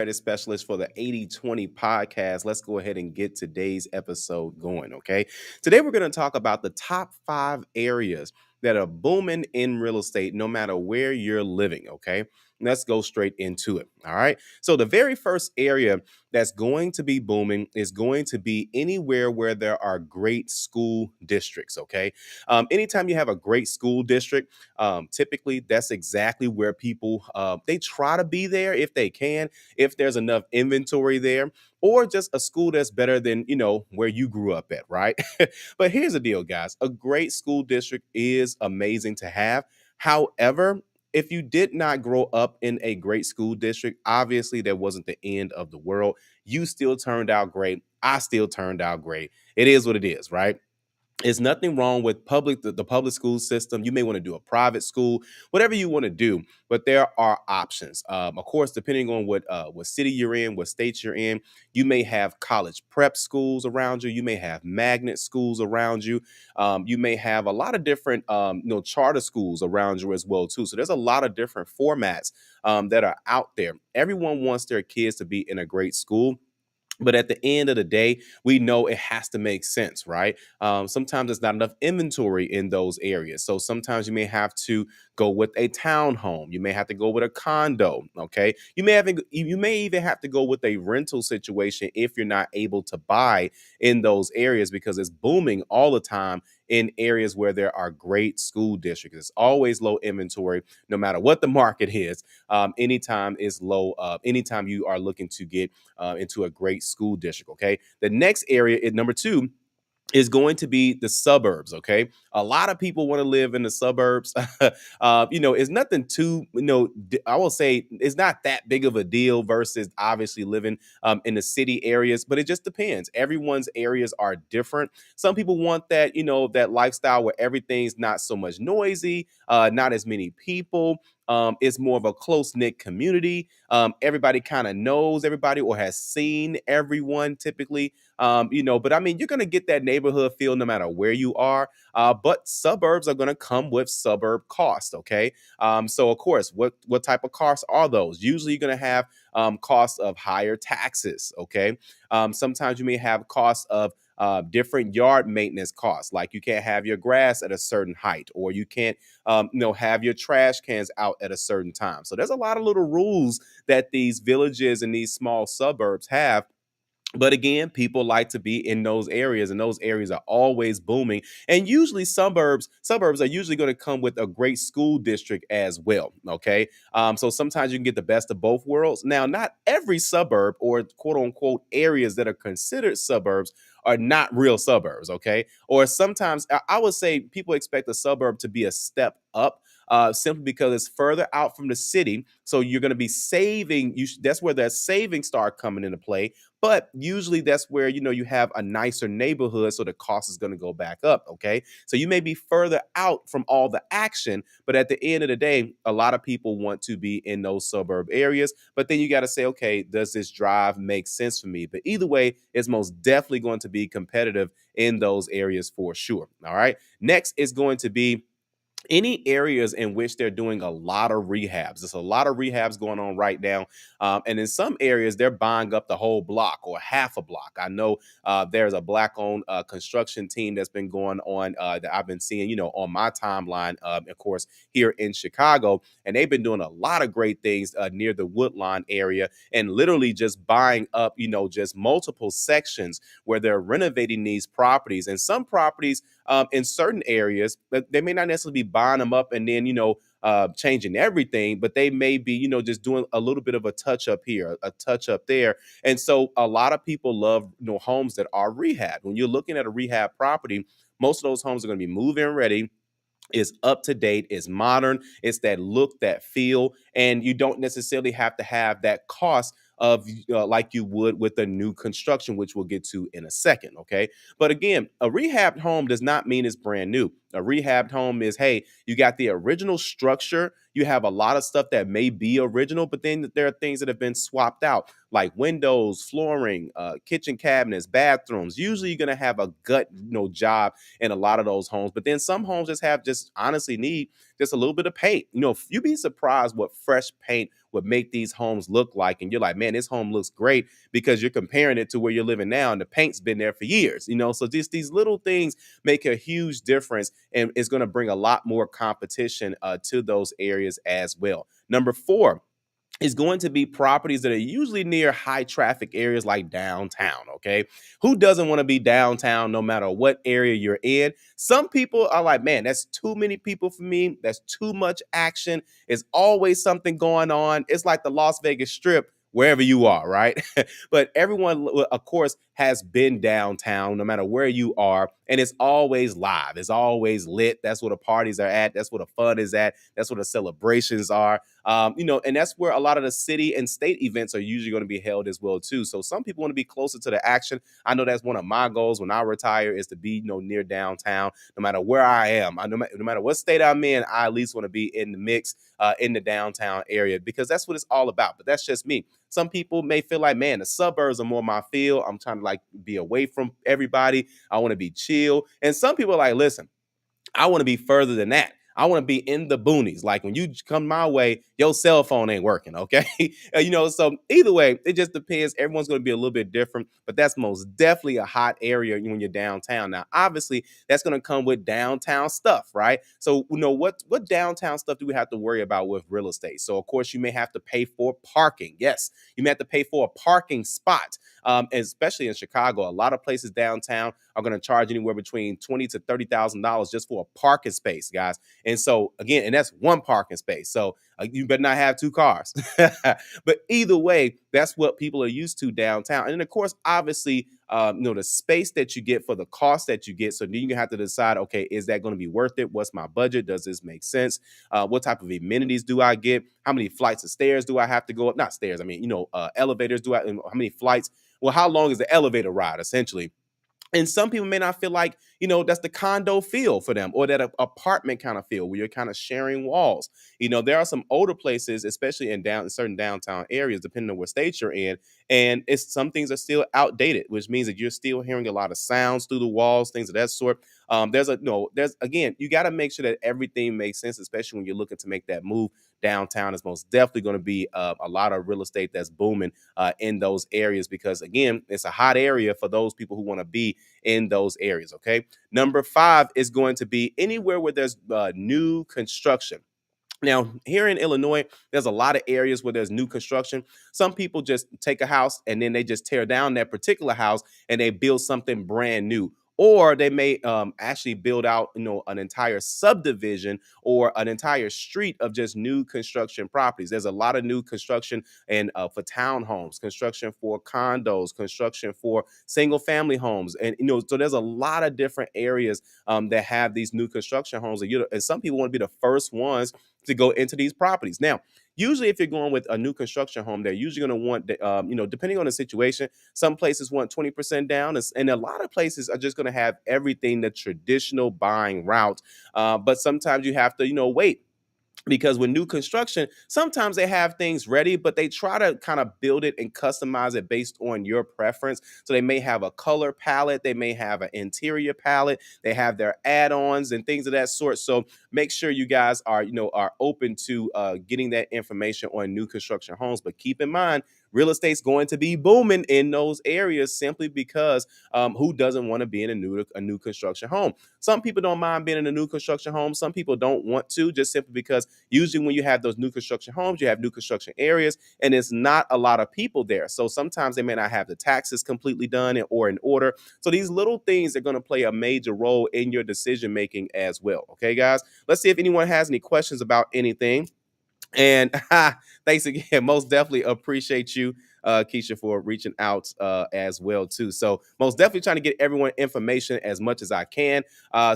credit specialist for the 80/20 podcast. Let's go ahead and get today's episode going, okay? Today we're going to talk about the top 5 areas that are booming in real estate no matter where you're living, okay? Let's go straight into it. All right. So the very first area that's going to be booming is going to be anywhere where there are great school districts, okay? Anytime you have a great school district, typically that's exactly where people they try to be there if they can, if there's enough inventory there, or just a school that's better than where you grew up at, right? But here's the deal, guys. A great school district is amazing to have. However, if you did not grow up in a great school district, obviously that wasn't the end of the world. You still turned out great. I still turned out great. It is what it is, right? There's nothing wrong with the public school system. You may want to do a private school, whatever you want to do, but there are options. Of course, depending on what city you're in, what state you're in, you may have college prep schools around you. You may have magnet schools around you. You may have a lot of different charter schools around you as well too. So there's a lot of different formats that are out there. Everyone wants their kids to be in a great school. But at the end of the day, we know it has to make sense, right? Sometimes there's not enough inventory in those areas. So sometimes you may have to go with a townhome. You may have to go with a condo. Okay. You may even have to go with a rental situation if you're not able to buy in those areas because it's booming all the time in areas where there are great school districts. It's always low inventory, no matter what the market is. Anytime is low. Anytime you are looking to get into a great school district. Okay. The next area is number 2 is going to be the suburbs. Okay. A lot of people want to live in the suburbs. It's nothing too, I will say it's not that big of a deal versus obviously living in the city areas, but it just depends. Everyone's areas are different. Some people want that, that lifestyle where everything's not so much noisy, not as many people. It's more of a close knit community. Everybody kind of knows everybody or has seen everyone typically. But I mean, you're going to get that neighborhood feel no matter where you are. But suburbs are going to come with suburb costs. Okay. So of course, what type of costs are those? Usually you're going to have costs of higher taxes. Okay. Sometimes you may have costs of different yard maintenance costs, like you can't have your grass at a certain height, or you can't, have your trash cans out at a certain time. So there's a lot of little rules that these villages and these small suburbs have. But again, people like to be in those areas, and those areas are always booming. And usually, suburbs are usually going to come with a great school district as well. Okay, so sometimes you can get the best of both worlds. Now, not every suburb or quote unquote areas that are considered suburbs are not real suburbs. Okay, or sometimes I would say people expect a suburb to be a step up. Simply because it's further out from the city, so you're going to be saving. That's where that savings start coming into play, but usually that's where you have a nicer neighborhood, so the cost is going to go back up. Okay, so you may be further out from all the action, but at the end of the day, a lot of people want to be in those suburb areas. But then you got to say, okay, does this drive make sense for me? But either way, it's most definitely going to be competitive in those areas for sure. All right, next is going to be any areas in which they're doing a lot of rehabs. There's a lot of rehabs going on right now. And in some areas, they're buying up the whole block or half a block. I know there's a black owned construction team that's been going on that I've been seeing, on my timeline, of course, here in Chicago. And they've been doing a lot of great things near the Woodlawn area and literally just buying up, just multiple sections where they're renovating these properties. And some properties in certain areas, they may not necessarily be buying them up and then, changing everything, but they may be, just doing a little bit of a touch up here, a touch up there. And so a lot of people love, homes that are rehab. When you're looking at a rehab property, most of those homes are going to be move-in ready, is up to date, is modern, it's that look, that feel, and you don't necessarily have to have that cost of like you would with a new construction, which we'll get to in a second. Okay, but again, a rehabbed home does not mean it's brand new. A rehabbed home is, hey, you got the original structure, you have a lot of stuff that may be original, but then there are things that have been swapped out, like windows, flooring, kitchen cabinets, bathrooms. Usually you're going to have a gut job in a lot of those homes. But then some homes just honestly need just a little bit of paint. You'd be surprised what fresh paint would make these homes look like. And you're like, man, this home looks great because you're comparing it to where you're living now and the paint's been there for years. So just these little things make a huge difference, and it's going to bring a lot more competition to those areas as well. Number four is going to be properties that are usually near high traffic areas like downtown. Okay. Who doesn't want to be downtown no matter what area you're in? Some people are like, man, that's too many people for me. That's too much action. There's always something going on. It's like the Las Vegas Strip, wherever you are, right? But everyone, of course, has been downtown no matter where you are. And it's always live. It's always lit. That's where the parties are at. That's where the fun is at. That's where the celebrations are. And that's where a lot of the city and state events are usually going to be held as well too. So some people want to be closer to the action. I know that's one of my goals when I retire is to be, near downtown, no matter where I am. No matter what state I'm in, I at least want to be in the mix in the downtown area because that's what it's all about. But that's just me. Some people may feel like, man, the suburbs are more my feel. I'm trying to like be away from everybody. I want to be chill. And some people are like, listen, I want to be further than that. I want to be in the boonies. Like when you come my way, your cell phone ain't working. Okay. So either way, it just depends. Everyone's going to be a little bit different, but that's most definitely a hot area when you're downtown. Now, obviously, that's going to come with downtown stuff, right? So, what downtown stuff do we have to worry about with real estate? So, of course, you may have to pay for parking. Yes, you may have to pay for a parking spot. Especially in Chicago, a lot of places downtown are going to charge anywhere between $20,000 to $30,000 just for a parking space, guys. And so again, and that's one parking space. So you better not have two cars. But either way, that's what people are used to downtown. And then of course, obviously, the space that you get for the cost that you get. So then you have to decide, okay, is that going to be worth it? What's my budget? Does this make sense? What type of amenities do I get? How many flights of stairs do I have to go up? Not stairs. I mean, elevators do I, how many flights? Well, how long is the elevator ride essentially? And some people may not feel like, that's the condo feel for them or that apartment kind of feel where you're kind of sharing walls. There are some older places, especially in certain downtown areas, depending on what state you're in. And some things are still outdated, which means that you're still hearing a lot of sounds through the walls, things of that sort. Again, you got to make sure that everything makes sense, especially when you're looking to make that move. Downtown is most definitely going to be a lot of real estate that's booming in those areas because, again, it's a hot area for those people who want to be in those areas. Okay. Number five is going to be anywhere where there's new construction. Now, here in Illinois, there's a lot of areas where there's new construction. Some people just take a house and then they just tear down that particular house and they build something brand new. Or they may actually build out, an entire subdivision or an entire street of just new construction properties. There's a lot of new construction and for townhomes, construction for condos, construction for single family homes, and so there's a lot of different areas that have these new construction homes, and some people want to be the first ones to go into these properties. Now, usually if you're going with a new construction home, they're usually going to want, depending on the situation, some places want 20% down, and a lot of places are just going to have everything the traditional buying route. But sometimes you have to, wait. Because with new construction, sometimes they have things ready, but they try to kind of build it and customize it based on your preference. So they may have a color palette, they may have an interior palette, they have their add-ons and things of that sort. So make sure you guys are open to getting that information on new construction homes. But keep in mind, real estate's going to be booming in those areas simply because who doesn't want to be in a new construction home? Some people don't mind being in a new construction home. Some people don't want to, just simply because usually when you have those new construction homes, you have new construction areas and it's not a lot of people there. So sometimes they may not have the taxes completely done or in order. So these little things are going to play a major role in your decision making as well. Okay, guys, let's see if anyone has any questions about anything. And thanks again. Most definitely appreciate you, Keisha, for reaching out as well too. So most definitely trying to get everyone information as much as I can,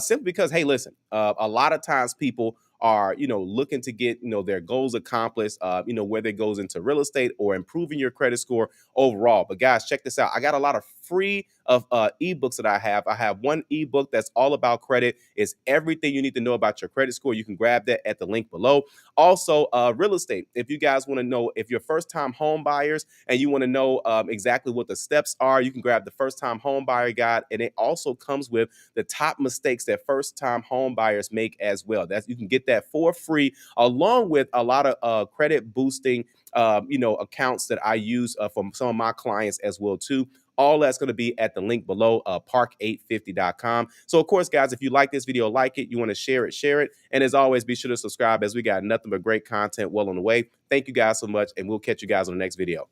simply because, hey, listen, a lot of times people are, looking to get, their goals accomplished, whether it goes into real estate or improving your credit score overall. But guys, check this out. I got a lot of free of ebooks that I have. I have one ebook that's all about credit. It's everything you need to know about your credit score. You can grab that at the link below. Also, real estate. If you guys want to know, if you're first time home buyers and you want to know exactly what the steps are, you can grab the first time home buyer guide. And it also comes with the top mistakes that first time home buyers make as well. You can get that for free, along with a lot of credit boosting accounts that I use from some of my clients as well too. All that's going to be at the link below, park850.com. So, of course, guys, if you like this video, like it, you want to share it, share it. And as always, be sure to subscribe, as we got nothing but great content well on the way. Thank you guys so much, and we'll catch you guys on the next video.